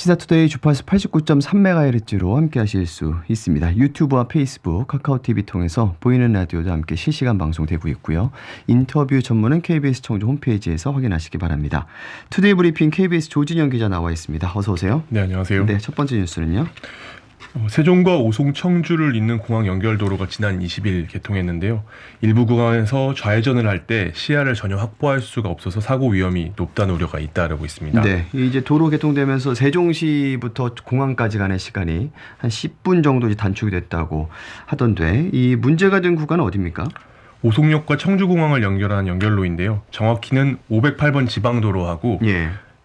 시사투데이 주파수 89.3MHz로 함께 하실 수 있습니다. 유튜브와 페이스북, 카카오TV 통해서 보이는 라디오도 함께 실시간 방송되고 있고요. 인터뷰 전문은 KBS 청주 홈페이지에서 확인하시기 바랍니다. 투데이 브리핑 KBS 조진영 기자 나와 있습니다. 어서 오세요. 네, 안녕하세요. 네, 첫 번째 뉴스는요. 세종과 오송 청주를 잇는 공항 연결도로가 지난 20일 개통했는데요. 일부 구간에서 좌회전을 할 때 시야를 전혀 확보할 수가 없어서 사고 위험이 높다는 우려가 잇따르고 있습니다. 네, 이제 도로 개통되면서 세종시부터 공항까지 가는 시간이 한 10분 정도 단축이 됐다고 하던데 이 문제가 된 구간은 어디입니까? 오송역과 청주공항을 연결하는 연결로인데요. 정확히는 508번 지방도로하고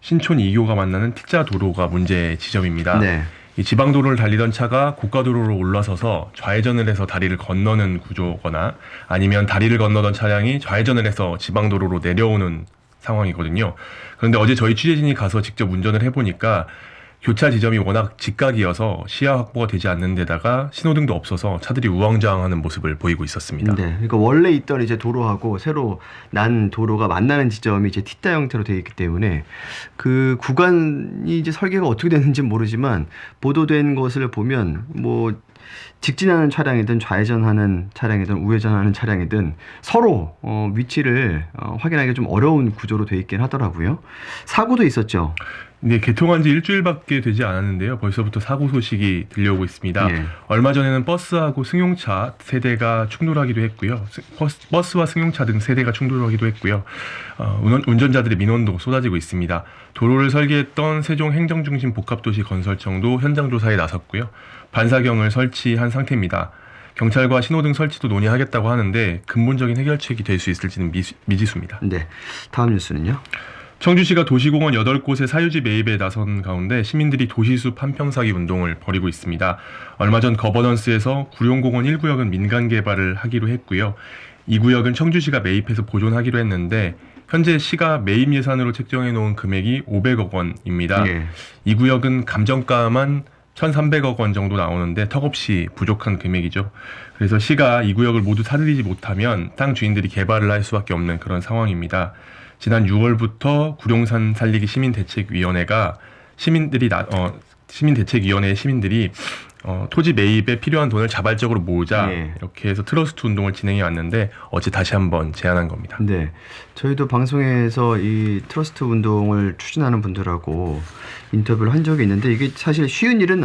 신촌 2교가 만나는 T자도로가 문제 지점입니다. 네. 이 지방도로를 달리던 차가 고가도로로 올라서서 좌회전을 해서 다리를 건너는 구조거나 아니면 다리를 건너던 차량이 좌회전을 해서 지방도로로 내려오는 상황이거든요. 그런데 어제 저희 취재진이 가서 직접 운전을 해보니까 교차 지점이 워낙 직각이어서 시야 확보가 되지 않는 데다가 신호등도 없어서 차들이 우왕좌왕하는 모습을 보이고 있었습니다. 네, 그러니까 원래 있던 이제 도로하고 새로 난 도로가 만나는 지점이 이제 T자 형태로 되어 있기 때문에 그 구간이 이제 설계가 어떻게 되는지 모르지만 보도된 것을 보면 뭐 직진하는 차량이든 좌회전하는 차량이든 우회전하는 차량이든 서로 위치를 확인하기가 좀 어려운 구조로 되어 있긴 하더라고요. 사고도 있었죠. 네, 개통한 지 일주일밖에 되지 않았는데요. 벌써부터 사고 소식이 들려오고 있습니다. 얼마 전에는 버스하고 승용차 세대가 충돌하기도 했고요. 버스와 승용차 등 세대가 충돌하기도 했고요. 운전자들의 민원도 쏟아지고 있습니다. 도로를 설계했던 세종행정중심 복합도시건설청도 현장 조사에 나섰고요. 반사경을 설치한 상태입니다. 경찰과 신호등 설치도 논의하겠다고 하는데 근본적인 해결책이 될 수 있을지는 미지수입니다. 네, 다음 뉴스는요. 청주시가 도시공원 8곳의 사유지 매입에 나선 가운데 시민들이 도시숲 한평사기 운동을 벌이고 있습니다. 얼마 전 거버넌스에서 구룡공원 1구역은 민간 개발을 하기로 했고요. 이 구역은 청주시가 매입해서 보존하기로 했는데 현재 시가 매입 예산으로 책정해 놓은 금액이 500억 원입니다. 이 구역은 감정가만 1,300억 원 정도 나오는데 턱없이 부족한 금액이죠. 그래서 시가 이 구역을 모두 사들이지 못하면 땅 주인들이 개발을 할 수밖에 없는 그런 상황입니다. 지난 6월부터 구룡산 살리기 시민대책위원회가 시민대책위원회의 시민들이 토지 매입에 필요한 돈을 자발적으로 모으자 이렇게 해서 트러스트 운동을 진행해 왔는데 어제 다시 한번 제안한 겁니다. 네, 저희도 방송에서 이 트러스트 운동을 추진하는 분들하고 인터뷰를 한 적이 있는데 이게 사실 쉬운 일은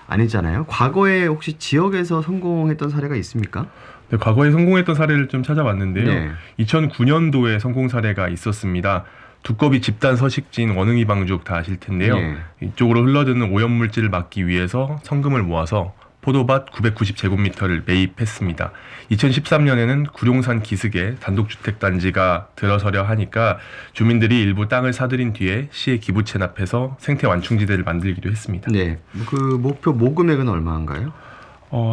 아니잖아요. 과거에 혹시 지역에서 성공했던 사례가 있습니까? 네, 과거에 성공했던 사례를 좀 찾아봤는데요. 2009년도에 성공 사례가 있었습니다. 두꺼비 집단 서식지인 원흥이 방죽 다 아실 텐데요. 이쪽으로 흘러드는 오염물질을 막기 위해서 성금을 모아서 포도밭 990제곱미터를 매입했습니다. 2013년에는 구룡산 기슭에 단독주택단지가 들어서려 하니까 주민들이 일부 땅을 사들인 뒤에 시에 기부 체납해서 생태 완충지대를 만들기도 했습니다. 네, 그 목표 모금액은 얼마인가요?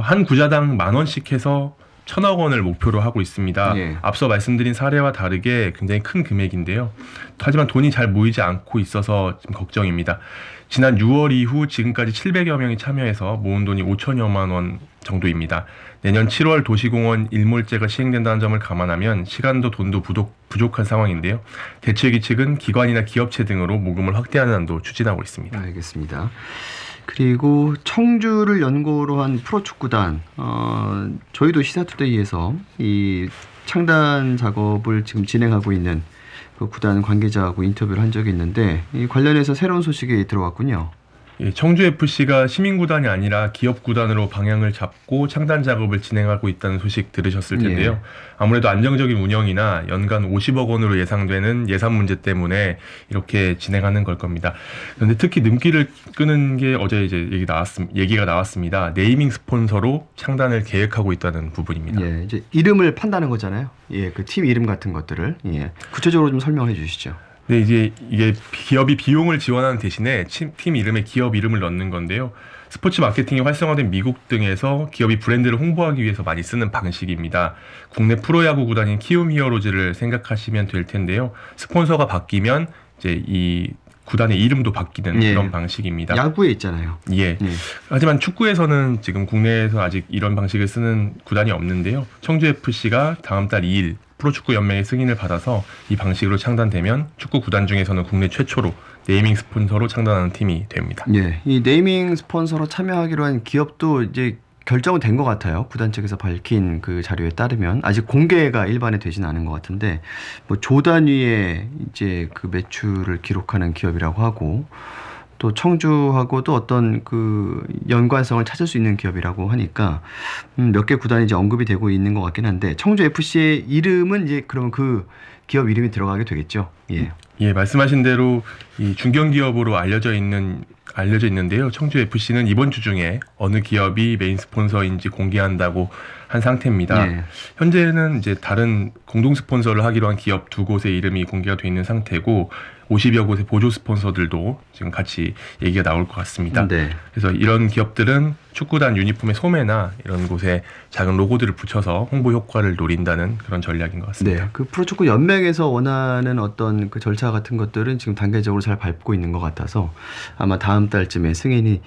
한 구자당 10,000원씩 해서 1,000억 원을 목표로 하고 있습니다. 앞서 말씀드린 사례와 다르게 굉장히 큰 금액인데요. 하지만 돈이 잘 모이지 않고 있어서 좀 걱정입니다. 지난 6월 이후 지금까지 700여 명이 참여해서 모은 돈이 5천여만 원 정도입니다. 내년 7월 도시공원 일몰제가 시행된다는 점을 감안하면 시간도 돈도 부족한 상황인데요. 대책위 측은 기관이나 기업체 등으로 모금을 확대하는 안도 추진하고 있습니다. 알겠습니다. 그리고 청주를 연고로 한 프로축구단, 저희도 시사투데이에서 이 창단 작업을 지금 진행하고 있는 그 구단 관계자하고 인터뷰를 한 적이 있는데 이 관련해서 새로운 소식이 들어왔군요. 청주FC가 시민구단이 아니라 기업구단으로 방향을 잡고 창단 작업을 진행하고 있다는 소식 들으셨을 텐데요. 아무래도 안정적인 운영이나 연간 50억 원으로 예상되는 예산 문제 때문에 이렇게 진행하는 걸 겁니다. 그런데 특히 눈길을 끄는 게 어제 이제 얘기가 나왔습니다. 네이밍 스폰서로 창단을 계획하고 있다는 부분입니다. 이제 이름을 판다는 거잖아요. 그 팀 이름 같은 것들을 구체적으로 좀 설명해 주시죠. 네, 이제 이게 기업이 비용을 지원하는 대신에 팀 이름에 기업 이름을 넣는 건데요. 스포츠 마케팅이 활성화된 미국 등에서 기업이 브랜드를 홍보하기 위해서 많이 쓰는 방식입니다. 국내 프로야구 구단인 키움 히어로즈를 생각하시면 될 텐데요. 스폰서가 바뀌면 이제 이 구단의 이름도 바뀌는 그런 방식입니다. 야구에 있잖아요. 하지만 축구에서는 지금 국내에서 아직 이런 방식을 쓰는 구단이 없는데요. 청주FC가 다음 달 2일 프로축구 연맹의 승인을 받아서 이 방식으로 창단되면 축구 구단 중에서는 국내 최초로 네이밍 스폰서로 창단하는 팀이 됩니다. 예, 이 네이밍 스폰서로 참여하기로 한 기업도 이제 결정은 된 것 같아요. 구단 측에서 밝힌 그 자료에 따르면 아직 공개가 일반에 되지는 않은 것 같은데 뭐 조 단위의 이제 그 매출을 기록하는 기업이라고 하고 또 청주하고도 어떤 그 연관성을 찾을 수 있는 기업이라고 하니까 몇 개 구단이 이제 언급이 되고 있는 것 같긴 한데 청주 FC의 이름은 이제 그러면 그 기업 이름이 들어가게 되겠죠. 예. 예, 말씀하신 대로 이 중견기업으로 알려져 있는데요. 청주 FC는 이번 주 중에 어느 기업이 메인 스폰서인지 공개한다고 한 상태입니다. 예. 현재는 이제 다른 공동 스폰서를 하기로 한 기업 두 곳의 이름이 공개가 돼 있는 상태고 50여 곳의 보조 스폰서들도 지금 같이 얘기가 나올 것 같습니다. 네. 그래서 이런 기업들은 축구단 유니폼의 소매나 이런 곳에 작은 로고들을 붙여서 홍보 효과를 노린다는 그런 전략인 것 같습니다. 네, 그 프로축구 연맹에서 원하는 어떤 그 절차 같은 것들은 지금 단계적으로 잘 밟고 있는 것 같아서 아마 다음 달쯤에 승인이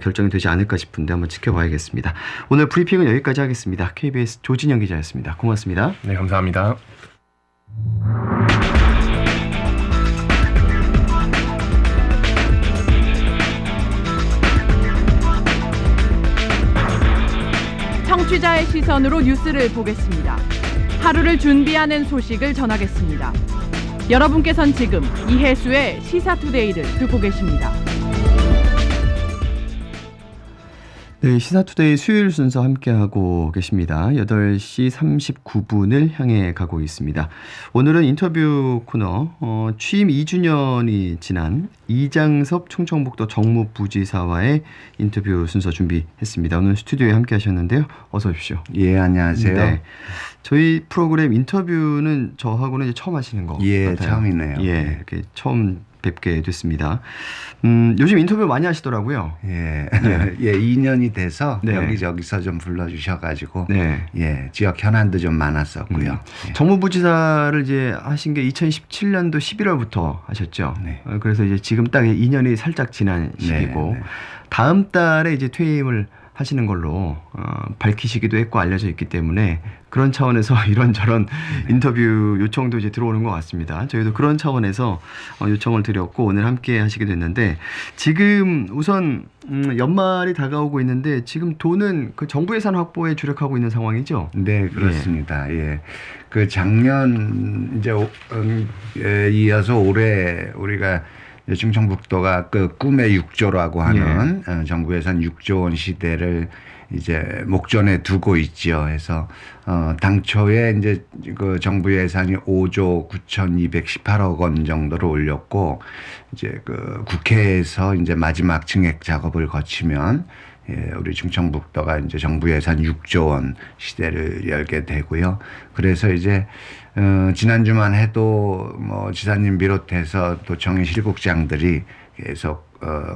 결정이 되지 않을까 싶은데 한번 지켜봐야겠습니다. 오늘 브리핑은 여기까지 하겠습니다. KBS 조진영 기자였습니다. 고맙습니다. 네, 감사합니다. 청취자의 시선으로 뉴스를 보겠습니다. 하루를 준비하는 소식을 전하겠습니다. 여러분께선 지금 이혜수의 시사투데이를 듣고 계십니다. 네, 시사투데이 수요일 순서 함께하고 계십니다. 8시 39분을 향해 가고 있습니다. 오늘은 인터뷰 코너 취임 2주년이 지난 이장섭 충청북도 정무부지사와의 인터뷰 순서 준비했습니다. 오늘 스튜디오에 함께 하셨는데요. 어서 오십시오. 예, 안녕하세요. 네, 저희 프로그램 인터뷰는 저하고는 이제 처음 하시는 것 예, 같아요. 처음이네요. 예, 이렇게 처음 뵙게 됐습니다. 요즘 인터뷰 많이 하시더라고요. 예, 예, 2년이 돼서 네. 여기저기서 좀 불러주셔가지고 네. 예, 지역 현안도 좀 많았었고요. 예. 정무부지사를 이제 하신 게 2017년도 11월부터 하셨죠. 네. 그래서 이제 지금 딱 2년이 살짝 지난 시기고 네. 다음 달에 이제 퇴임을 하시는 걸로 밝히시기도 했고 알려져 있기 때문에 그런 차원에서 이런저런 인터뷰 요청도 이제 들어오는 것 같습니다. 저희도 그런 차원에서 요청을 드렸고 오늘 함께 하시게 됐는데 지금 우선 연말이 다가오고 있는데 지금 돈은 그 정부 예산 확보에 주력하고 있는 상황이죠? 네, 그렇습니다. 예. 그 작년 이제 이어서 올해 우리가 충청북도가 그 꿈의 6조라고 하는 정부 예산 6조 원 시대를 이제 목전에 두고 있죠. 그래서 당초에 이제 그 정부 예산이 5조 9,218억 원 정도로 올렸고 이제 그 국회에서 이제 마지막 증액 작업을 거치면 예, 우리 충청북도가 이제 정부 예산 6조 원 시대를 열게 되고요. 그래서 이제 지난주만 해도 뭐 지사님 비롯해서 도청의 실국장들이 계속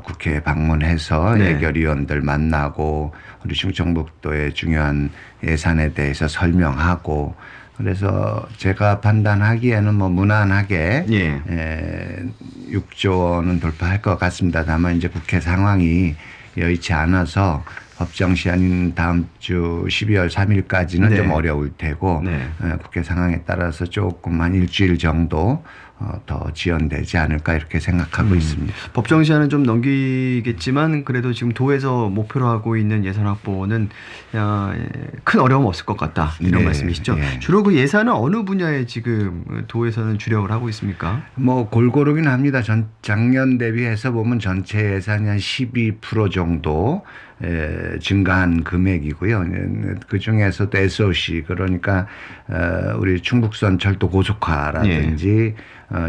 국회에 방문해서 네. 예결위원들 만나고 우리 충청북도의 중요한 예산에 대해서 설명하고 그래서 제가 판단하기에는 뭐 무난하게 예. 6조 원은 돌파할 것 같습니다. 다만 이제 국회 상황이 여의치 않아서 법정 시한인 다음 주 12월 3일까지는 네. 좀 어려울 테고 네. 국회 상황에 따라서 조금 한 일주일 정도 더 지연되지 않을까 이렇게 생각하고 있습니다. 법정 시한은 좀 넘기겠지만 그래도 지금 도에서 목표로 하고 있는 예산 확보는 큰 어려움 없을 것 같다 이런 네, 말씀이시죠? 예. 주로 그 예산은 어느 분야에 지금 도에서는 주력을 하고 있습니까? 뭐 골고루긴 합니다. 작년 대비해서 보면 전체 예산이 한 12% 정도 증가한 금액이고요. 그 중에서도 SOC 그러니까 우리 충북선 철도 고속화라든지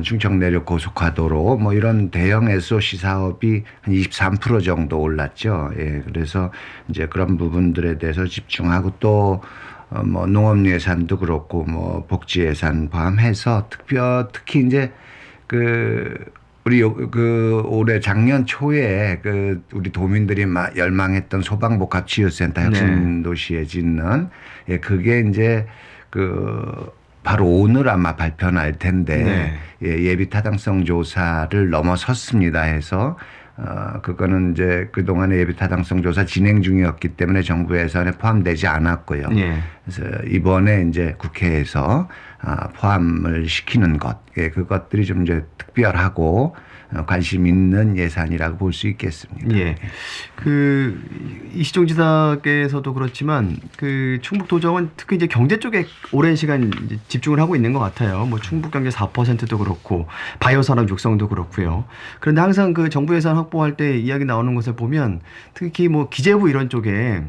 충청 내륙 고속화도로 뭐 이런 대형 SOC 사업이 한 23% 정도 올랐죠. 예, 그래서 이제 그런 부분들에 대해서 집중하고 또 뭐 농업 예산도 그렇고 뭐 복지 예산 포함해서 특히 이제 우리 올해 작년 초에 우리 도민들이 열망했던 소방복합치유센터 혁신도시에 짓는 그게 이제 바로 오늘 아마 발표날 텐데 예비 타당성 조사를 넘어섰습니다 해서 그거는 이제 그동안의 예비 타당성 조사 진행 중이었기 때문에 정부 예산에 포함되지 않았고요. 예. 그래서 이번에 이제 국회에서 포함을 시키는 것, 그것들이 좀 이제 특별하고 관심 있는 예산이라고 볼 수 있겠습니다. 예. 그 이시종 지사께서도 그렇지만 그 충북 도정은 특히 이제 경제 쪽에 오랜 시간 이제 집중을 하고 있는 것 같아요. 뭐 충북 경제 4%도 그렇고 바이오 산업 육성도 그렇고요. 그런데 항상 그 정부 예산 확보할 때 이야기 나오는 것을 보면 특히 뭐 기재부 이런 쪽에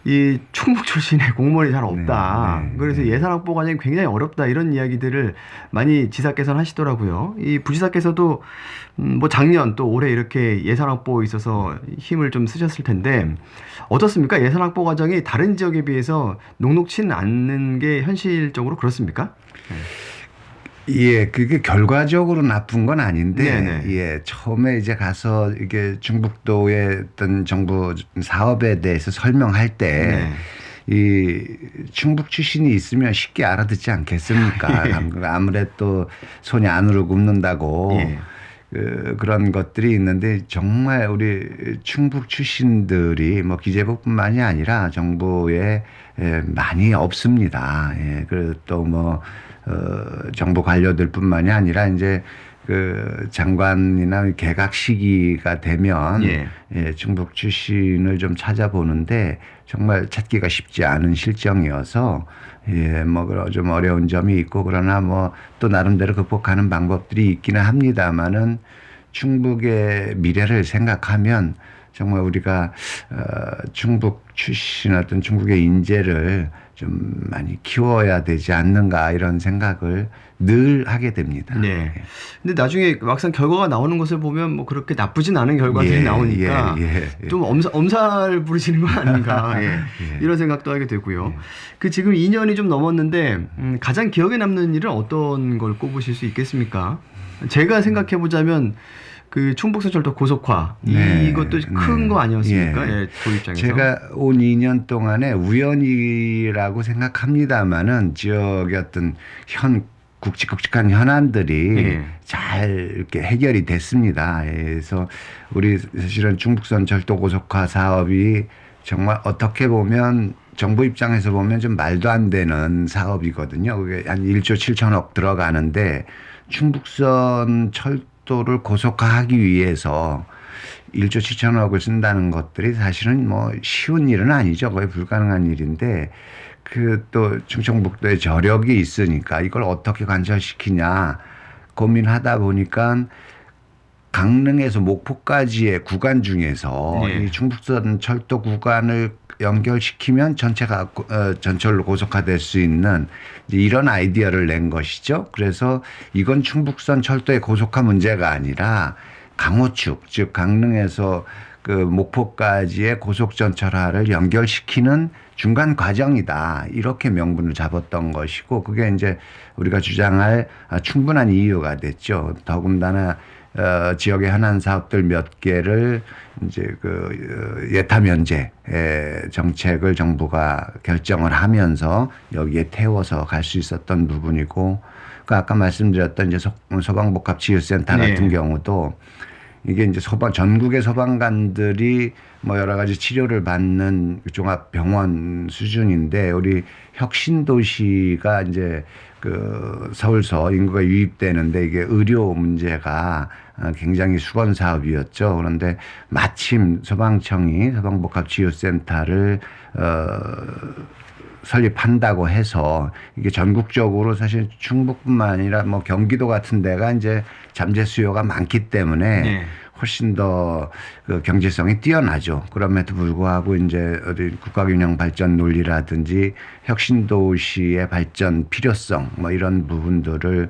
이 충북 출신의 공무원이 잘 없다. 네, 네, 그래서 네. 예산 확보 과정이 굉장히 어렵다. 이런 이야기들을 많이 지사께서는 하시더라고요. 이 부지사께서도 뭐 작년 또 올해 이렇게 예산 확보에 있어서 힘을 좀 쓰셨을 텐데 어떻습니까? 예산 확보 과정이 다른 지역에 비해서 녹록치는 않는 게 현실적으로 그렇습니까? 예, 그게 결과적으로 나쁜 건 아닌데, 네네. 예, 처음에 이제 가서 이게 충북도의 어떤 정부 사업에 대해서 설명할 때, 네. 이 충북 출신이 있으면 쉽게 알아듣지 않겠습니까? 아무래도 손이 안으로 굽는다고. 예. 그런 것들이 있는데 정말 우리 충북 출신들이 뭐 기재부뿐만이 아니라 정부에 많이 없습니다. 예, 그리고 또 뭐 정부 관료들뿐만이 아니라 이제 그 장관이나 개각 시기가 되면 예. 예, 충북 출신을 좀 찾아보는데 정말 찾기가 쉽지 않은 실정이어서 예, 뭐 좀 어려운 점이 있고 그러나 뭐 또 나름대로 극복하는 방법들이 있기는 합니다만은 충북의 미래를 생각하면 정말 우리가 충북 출신 어떤 충북의 인재를 좀 많이 키워야 되지 않는가 이런 생각을 늘 하게 됩니다. 네. 근데 나중에 막상 결과가 나오는 것을 보면 뭐 그렇게 나쁘진 않은 결과들이 예, 나오니까 예. 좀 엄살 부리시는 거 아닌가 예. 이런 생각도 하게 되고요. 그 지금 2년이 좀 넘었는데 가장 기억에 남는 일은 어떤 걸 꼽으실 수 있겠습니까? 제가 생각해 보자면 그 충북선철도 고속화 네, 이것도 큰 네. 거 아니었습니까? 예. 예, 도 입장에서. 제가 온 2년 동안에 우연이라고 생각합니다만은 지역의 어떤 굵직굵직한 현안들이 예. 잘 이렇게 해결이 됐습니다. 그래서 우리 사실은 충북선철도 고속화 사업이 정말 어떻게 보면 정부 입장에서 보면 좀 말도 안 되는 사업이거든요. 그게 한 1조 7천억 들어가는데 충북선 철도를 고속화하기 위해서 1조 7천억을 쓴다는 것들이 사실은 뭐 쉬운 일은 아니죠. 거의 불가능한 일인데 그 또 충청북도에 저력이 있으니까 이걸 어떻게 관철시키냐 고민하다 보니까 강릉에서 목포까지의 구간 중에서 네. 이 충북선 철도 구간을 연결시키면 전체가 전철로 고속화될 수 있는 이제 이런 아이디어를 낸 것이죠. 그래서 이건 충북선 철도의 고속화 문제가 아니라 강호축, 즉 강릉에서 그 목포까지의 고속전철화를 연결시키는 중간 과정이다. 이렇게 명분을 잡았던 것이고 그게 이제 우리가 주장할 충분한 이유가 됐죠. 더군다나 지역의 현안 사업들 몇 개를 이제 그 예타 면제 정책을 정부가 결정을 하면서 여기에 태워서 갈 수 있었던 부분이고 그 아까 말씀드렸던 이제 소방복합치유센터 네. 같은 경우도 이게 이제 전국의 소방관들이 뭐 여러 가지 치료를 받는 종합병원 수준인데 우리 혁신도시가 이제 그 서울서 인구가 유입되는데 이게 의료 문제가 굉장히 수건 사업이었죠. 그런데 마침 소방청이 소방복합치유센터를 설립한다고 해서 이게 전국적으로 사실 충북뿐만 아니라 뭐 경기도 같은 데가 이제 잠재 수요가 많기 때문에 네. 훨씬 더 그 경제성이 뛰어나죠. 그럼에도 불구하고 이제 어디 국가균형 발전 논리라든지 혁신도시의 발전 필요성 뭐 이런 부분들을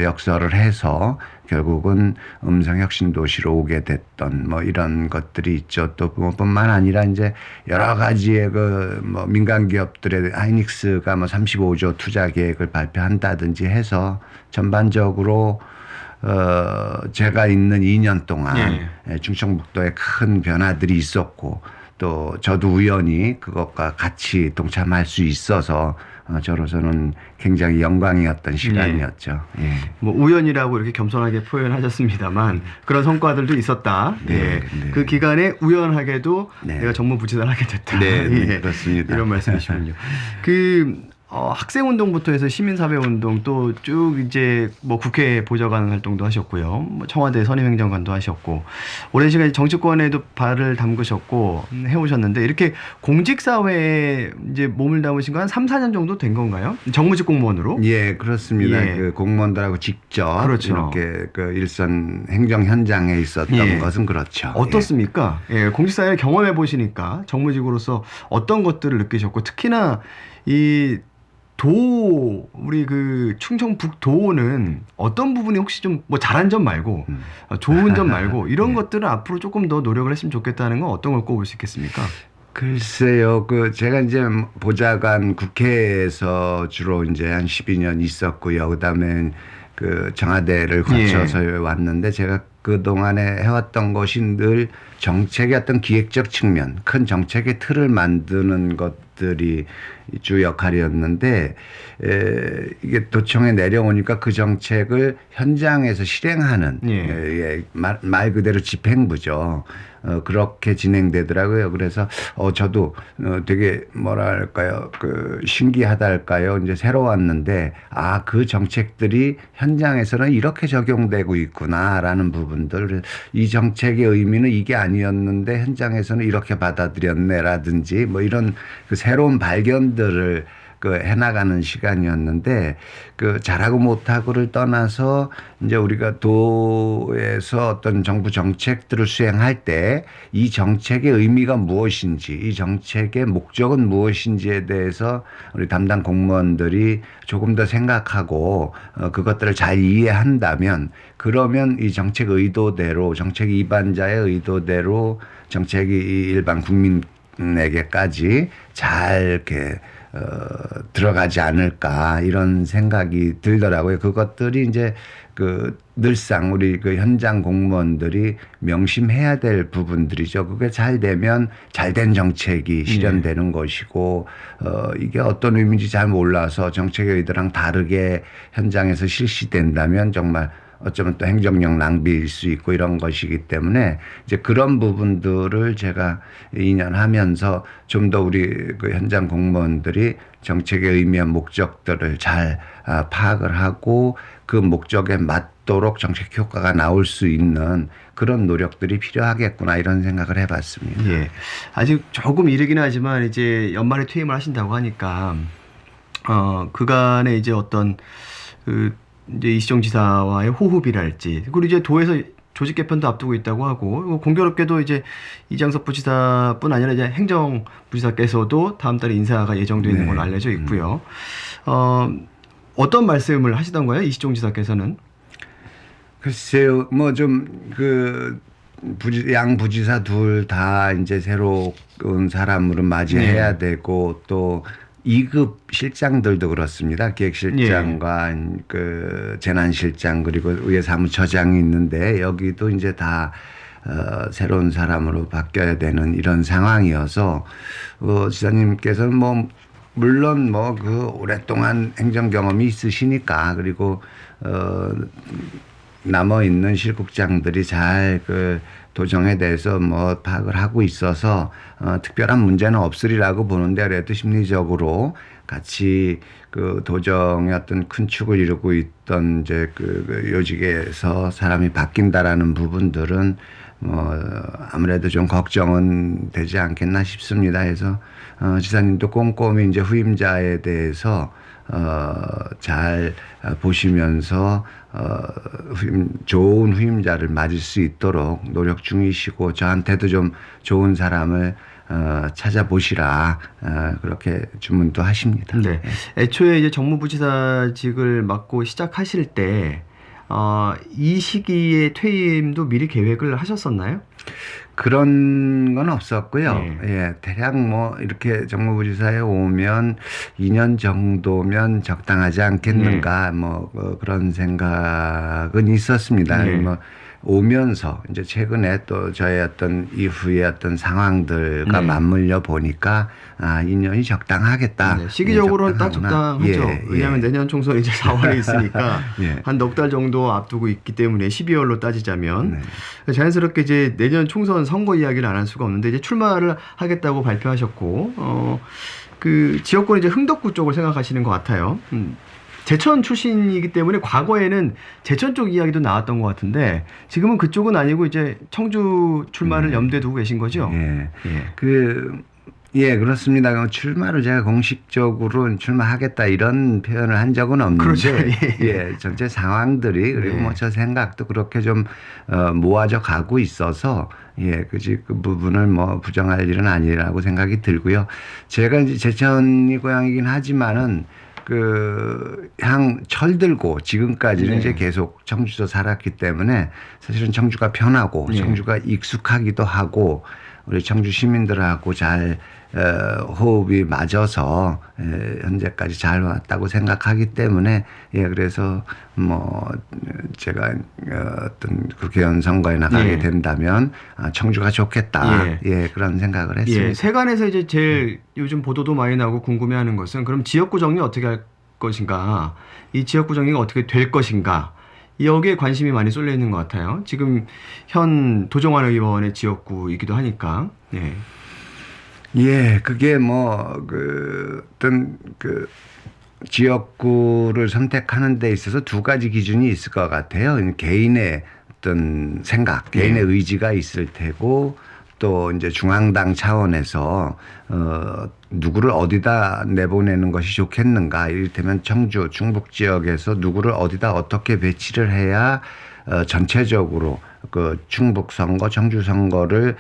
역설을 해서 결국은 음성혁신도시로 오게 됐던 뭐 이런 것들이 있죠. 또 그것뿐만 아니라 이제 여러 가지의 그 뭐 민간 기업들의 하이닉스가 뭐 35조 투자 계획을 발표한다든지 해서 전반적으로 제가 있는 2년 동안 충청북도에 큰 변화들이 있었고 또 저도 우연히 그것과 같이 동참할 수 있어서 저로서는 굉장히 영광이었던 시간이었죠. 예. 뭐 우연이라고 이렇게 겸손하게 표현하셨습니다만 그런 성과들도 있었다. 네, 예. 네. 그 기간에 우연하게도 네. 내가 정무부지사를 하게 됐다. 네, 네, 예. 그렇습니다. 이런 말씀이시군요. 학생운동부터 해서 시민사회운동 또 쭉 이제 뭐 국회 보좌관 활동도 하셨고요. 뭐 청와대 선임행정관도 하셨고 오랜 시간 정치권에도 발을 담그셨고 해오셨는데 이렇게 공직사회에 이제 몸을 담으신 건 한 3, 4년 정도 된 건가요? 정무직 공무원으로? 예, 그렇습니다. 예. 그 공무원들하고 직접 그렇죠. 이렇게 그 일선 행정 현장에 있었던 예. 것은 그렇죠. 어떻습니까? 예, 공직사회 경험해 보시니까 정무직으로서 어떤 것들을 느끼셨고 특히나 이 우리 그 충청북도는 어떤 부분이 혹시 좀 뭐 잘한 점 말고 좋은 점 말고 이런 네. 것들은 앞으로 조금 더 노력을 했으면 좋겠다는 건 어떤 걸 꼽을 수 있겠습니까? 글쎄요, 제가 이제 보좌관 국회에서 주로 이제 한 12년 있었고요. 그 다음에 그 청와대를 거쳐서 왔는데 제가 그동안에 해왔던 것이 늘 정책의 어떤 기획적 측면, 큰 정책의 틀을 만드는 것들이 주 역할이었는데 이게 도청에 내려오니까 그 정책을 현장에서 실행하는 말 그대로 집행부죠. 그렇게 진행되더라고요. 그래서 저도 되게 뭐랄까요, 신기하다 할까요? 이제 새로 왔는데 그 정책들이 현장에서는 이렇게 적용되고 있구나라는 부분들, 이 정책의 의미는 이게 아니었는데 현장에서는 이렇게 받아들였네라든지 뭐 이런 그 새로운 발견들을 해나가는 시간이었는데 잘하고 못하고를 떠나서 이제 우리가 도에서 어떤 정부 정책들을 수행할 때 이 정책의 의미가 무엇인지, 이 정책의 목적은 무엇인지에 대해서 우리 담당 공무원들이 조금 더 생각하고 그것들을 잘 이해한다면 그러면 이 정책 의도대로, 정책 위반자의 의도대로 정책이 일반 국민에게까지 잘 이렇게 들어가지 않을까 이런 생각이 들더라고요. 그것들이 이제 늘상 우리 현장 공무원들이 명심해야 될 부분들이죠. 그게 잘 되면 잘된 정책이 실현되는 것이고 이게 어떤 의미인지 잘 몰라서 정책의 의도랑 다르게 현장에서 실시된다면 정말 어쩌면 또 행정력 낭비일 수 있고 이런 것이기 때문에 이제 그런 부분들을 제가 2년 하면서 좀 더 우리 현장 공무원들이 정책의 의미와 목적들을 잘 파악을 하고 그 목적에 맞도록 정책 효과가 나올 수 있는 그런 노력들이 필요하겠구나 이런 생각을 해봤습니다. 예. 아직 조금 이르긴 하지만 이제 연말에 퇴임을 하신다고 하니까 그간에 이제 어떤 이제 이시정 지사와의 호흡이랄지 그리고 이제 도에서 조직 개편도 앞두고 있다고 하고 공교롭게도 이제 이장섭 부지사뿐 아니라 이제 행정부지사께서도 다음 달에 인사가 예정되어 있는 걸로 알려져 있고요. 어떤 말씀을 하시던가요, 이시정 지사께서는? 글쎄요, 뭐 좀 양 부지사 둘 다 이제 새로운 사람으로 맞이해야 되고 또 2급 실장들도 그렇습니다. 기획실장과 재난실장 그리고 의회 사무처장이 있는데 여기도 이제 다 새로운 사람으로 바뀌어야 되는 이런 상황이어서 지사님께서는 뭐 물론 오랫동안 행정 경험이 있으시니까 그리고 남아 있는 실국장들이 잘 도정에 대해서 파악을 하고 있어서 특별한 문제는 없으리라고 보는데 그래도 심리적으로 같이 도정의 어떤 큰 축을 이루고 있던 이제 요직에서 사람이 바뀐다라는 부분들은 아무래도 좀 걱정은 되지 않겠나 싶습니다. 해서 지사님도 꼼꼼히 이제 후임자에 대해서 잘 보시면서 좋은 후임자를 맞을 수 있도록 노력 중이시고 저한테도 좀 좋은 사람을 찾아보시라 그렇게 주문도 하십니다. 네. 애초에 이제 정무부지사직을 맡고 시작하실 때 이 시기에 퇴임도 미리 계획을 하셨었나요? 그런 건 없었고요. 네. 예, 대략 뭐 이렇게 정무부지사에 오면 2년 정도면 적당하지 않겠는가 뭐 그런 생각은 있었습니다. 네. 뭐 오면서 이제 최근에 또 저의 어떤 이후의 어떤 상황들과 네. 맞물려 보니까 2년이 적당하겠다. 네, 시기적으로는 딱 적당하죠. 예, 왜냐하면 내년 총선이 이제 4월에 있으니까 예. 한 넉 달 정도 앞두고 있기 때문에 12월로 따지자면 네. 자연스럽게 이제 내년 총선 선거 이야기를 안 할 수가 없는데 이제 출마를 하겠다고 발표하셨고 그 지역구는 이제 흥덕구 쪽을 생각하시는 것 같아요. 제천 출신이기 때문에 과거에는 제천 쪽 이야기도 나왔던 것 같은데 지금은 그쪽은 아니고 이제 청주 출마를 염두에 두고 계신 거죠? 예. 예. 예, 그렇습니다. 그럼 출마를 제가 공식적으로 출마하겠다 이런 표현을 한 적은 없는데, 그렇죠. 예, 전체 상황들이 그리고 네. 뭐 저 생각도 그렇게 좀 모아져 가고 있어서, 예, 그 부분을 뭐 부정할 일은 아니라고 생각이 들고요. 제가 이제 제천이 고향이긴 하지만은 철 들고 지금까지는 네. 이제 계속 청주에서 살았기 때문에 사실은 청주가 편하고 네. 청주가 익숙하기도 하고 우리 청주 시민들하고 잘 호흡이 맞아서 현재까지 잘 왔다고 생각하기 때문에 그래서 뭐 제가 어떤 국회의원 선거에 나가게 예. 된다면 청주가 좋겠다. 예. 그런 생각을 했습니다. 예, 세간에서 이제 제일 요즘 보도도 많이 나오고 궁금해하는 것은 그럼 지역구 정리 어떻게 할 것인가, 이 지역구 정리가 어떻게 될 것인가, 여기에 관심이 많이 쏠려 있는 것 같아요. 지금 현 도정환 의원의 지역구이기도 하니까. 예. 예, 그게 어떤 지역구를 선택하는 데 있어서 두 가지 기준이 있을 것 같아요. 개인의 어떤 생각, 개인의 의지가 있을 테고 또 이제 중앙당 차원에서 누구를 어디다 내보내는 것이 좋겠는가. 이를테면 청주, 충북 지역에서 누구를 어디다 어떻게 배치를 해야 전체적으로 그 충북 선거, 청주 선거를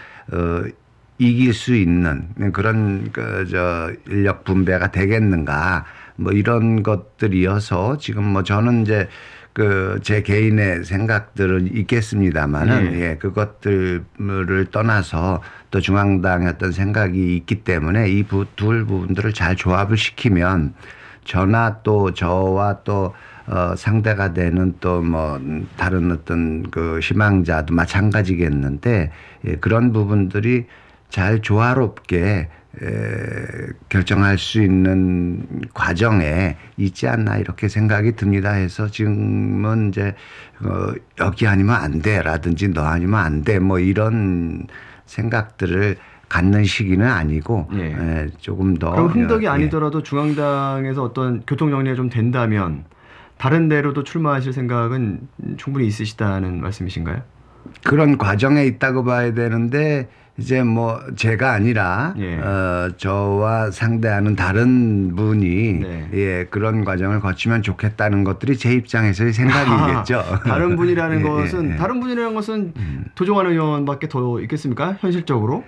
이길 수 있는 그런 인력 분배가 되겠는가. 뭐 이런 것들이어서 지금 저는 이제 제 개인의 생각들은 있겠습니다만은 그것들을 떠나서 또 중앙당의 어떤 생각이 있기 때문에 이 둘 부분들을 잘 조합을 시키면 저나 또 저와 또 상대가 되는 또 다른 어떤 희망자도 마찬가지겠는데 그런 부분들이 잘 조화롭게 결정할 수 있는 과정에 있지 않나 이렇게 생각이 듭니다. 해서 지금은 이제 여기 아니면 안 돼라든지 너 아니면 안 돼 뭐 이런 생각들을 갖는 시기는 아니고 조금 더 그럼 흥덕이 아니더라도 중앙당에서 어떤 교통 정리가 좀 된다면 다른 데로도 출마하실 생각은 충분히 있으시다는 말씀이신가요? 그런 과정에 있다고 봐야 되는데 이제 제가 아니라 저와 상대하는 다른 분이 그런 과정을 거치면 좋겠다는 것들이 제 입장에서의 생각이겠죠. 다른 분이라는 것은 다른 분이라는 것은 도정환 의원밖에 더 있겠습니까? 현실적으로?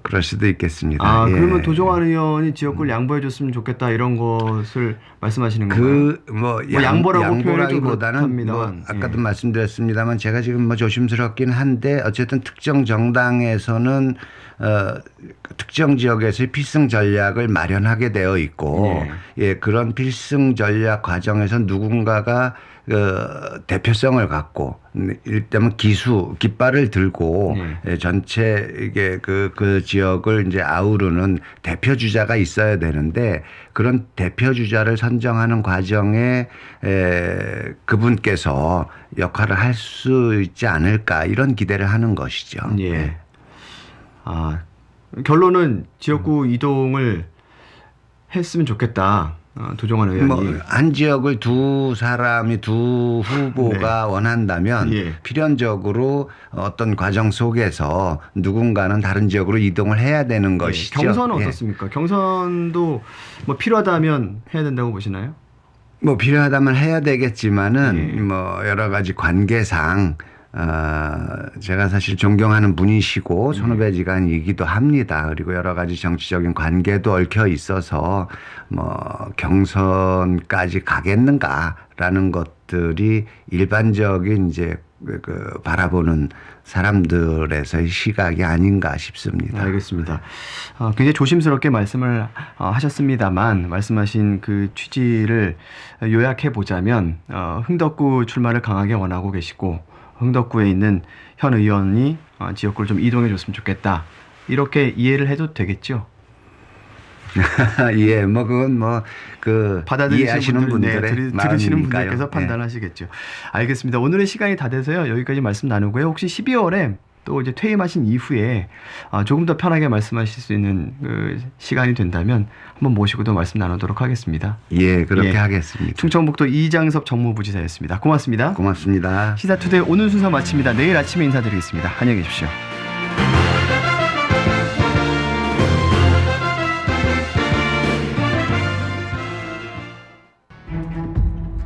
그럴 수도 있겠습니다. 그러면 도정환 의원이 지역구를 양보해 줬으면 좋겠다 이런 것을 말씀하시는 건가요? 양보라고 표현이 좀 그렇답니다만 아까도 말씀드렸습니다만 제가 지금 조심스럽긴 한데 어쨌든 특정 정당에서는 특정 지역에서의 필승 전략을 마련하게 되어 있고 그런 필승 전략 과정에서 누군가가 대표성을 갖고 일테면 깃발을 들고 전체 이게 그 지역을 이제 아우르는 대표 주자가 있어야 되는데 그런 대표 주자를 선정하는 과정에 그분께서 역할을 할 수 있지 않을까 이런 기대를 하는 것이죠. 결론은 지역구 이동을 했으면 좋겠다. 도정환 의원이 한 지역을 두 후보가 원한다면 필연적으로 어떤 과정 속에서 누군가는 다른 지역으로 이동을 해야 되는 것이죠. 경선은 어떻습니까? 경선도 필요하다면 해야 된다고 보시나요? 필요하다면 해야 되겠지만은 여러 가지 관계상 제가 사실 존경하는 분이시고 선후배지간이기도 합니다. 그리고 여러 가지 정치적인 관계도 얽혀 있어서 경선까지 가겠는가라는 것들이 일반적인 이제 바라보는 사람들에서의 시각이 아닌가 싶습니다. 알겠습니다. 굉장히 조심스럽게 말씀을 하셨습니다만 말씀하신 그 취지를 요약해 보자면 흥덕구 출마를 강하게 원하고 계시고 흥덕구에 있는 현 의원이 지역구를 좀 이동해 줬으면 좋겠다. 이렇게 이해를 해도 되겠죠? 예, 뭐 그건 이해하시는 분들의 들으시는 마음이니까요. 분들께서 판단하시겠죠. 알겠습니다. 오늘의 시간이 다 돼서요. 여기까지 말씀 나누고요. 혹시 12월에 또 이제 퇴임하신 이후에 조금 더 편하게 말씀하실 수 있는 그 시간이 된다면 한번 모시고도 말씀 나누도록 하겠습니다. 예, 그렇게 하겠습니다. 충청북도 이장섭 정무부지사였습니다. 고맙습니다. 고맙습니다. 시사투데이 오늘 순서 마칩니다. 내일 아침에 인사드리겠습니다. 안녕히 계십시오.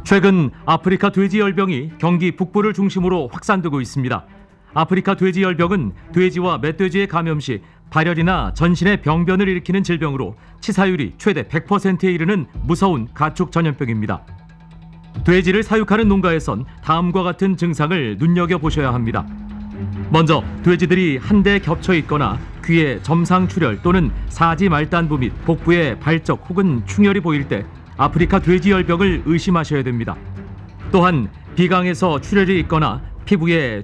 최근 아프리카 돼지열병이 경기 북부를 중심으로 확산되고 있습니다. 아프리카 돼지열병은 돼지와 멧돼지에 감염 시 발열이나 전신에 병변을 일으키는 질병으로 치사율이 최대 100%에 이르는 무서운 가축 전염병입니다. 돼지를 사육하는 농가에선 다음과 같은 증상을 눈여겨보셔야 합니다. 먼저 돼지들이 한데 겹쳐 있거나 귀에 점상 출혈 또는 사지 말단부 및 복부에 발적 혹은 충혈이 보일 때 아프리카 돼지열병을 의심하셔야 됩니다. 또한 비강에서 출혈이 있거나 피부에